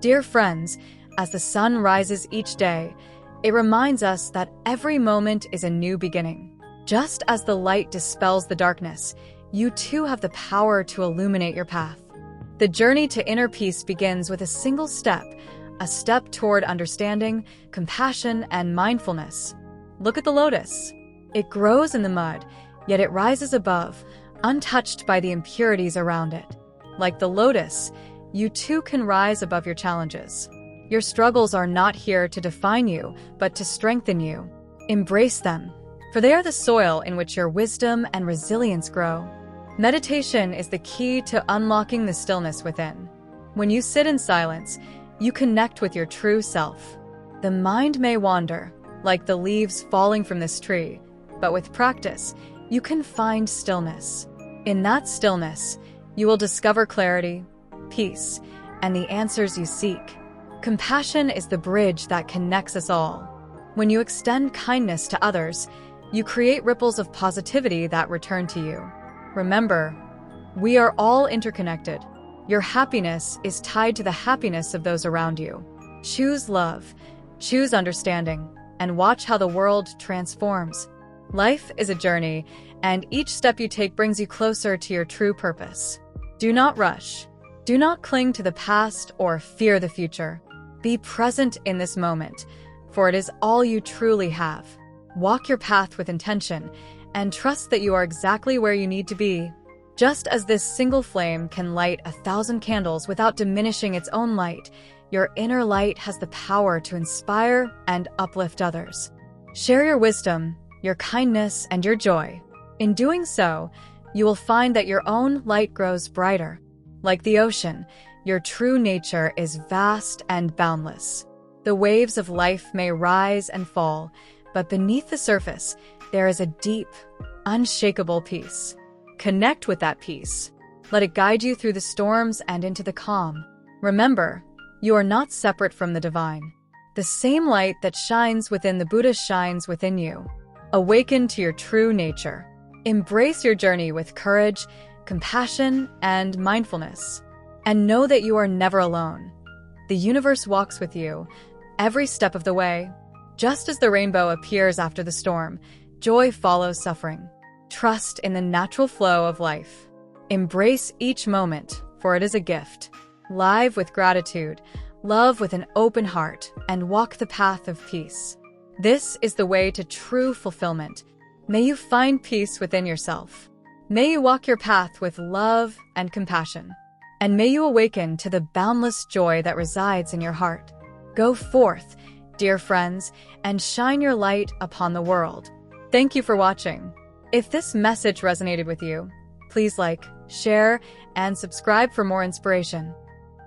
Dear friends, as the sun rises each day, it reminds us that every moment is a new beginning. Just as the light dispels the darkness, you too have the power to illuminate your path. The journey to inner peace begins with a single step, a step toward understanding, compassion, and mindfulness. Look at the lotus. It grows in the mud, yet it rises above, untouched by the impurities around it. Like the lotus, you too can rise above your challenges. Your struggles are not here to define you, but to strengthen you. Embrace them, for they are the soil in which your wisdom and resilience grow. Meditation is the key to unlocking the stillness within. When you sit in silence, you connect with your true self. The mind may wander, like the leaves falling from this tree, but with practice, you can find stillness. In that stillness, you will discover clarity, peace, and the answers you seek. Compassion is the bridge that connects us all. When you extend kindness to others, you create ripples of positivity that return to you. Remember, we are all interconnected. Your happiness is tied to the happiness of those around you. Choose love, choose understanding, and watch how the world transforms. Life is a journey, and each step you take brings you closer to your true purpose. Do not rush. Do not cling to the past or fear the future. Be present in this moment, for it is all you truly have. Walk your path with intention, and trust that you are exactly where you need to be. Just as this single flame can light 1,000 candles without diminishing its own light, your inner light has the power to inspire and uplift others. Share your wisdom, your kindness, and your joy. In doing so, you will find that your own light grows brighter. Like the ocean, your true nature is vast and boundless. The waves of life may rise and fall, but beneath the surface, there is a deep, unshakable peace. Connect with that peace. Let it guide you through the storms and into the calm. Remember, you are not separate from the divine. The same light that shines within the Buddha shines within you. Awaken to your true nature. Embrace your journey with courage, compassion, and mindfulness. And know that you are never alone. The universe walks with you, every step of the way. Just as the rainbow appears after the storm, joy follows suffering. Trust in the natural flow of life. Embrace each moment, for it is a gift. Live with gratitude, love with an open heart, and walk the path of peace. This is the way to true fulfillment. May you find peace within yourself. May you walk your path with love and compassion. And may you awaken to the boundless joy that resides in your heart. Go forth, dear friends, and shine your light upon the world. Thank you for watching. If this message resonated with you, please like, share, and subscribe for more inspiration.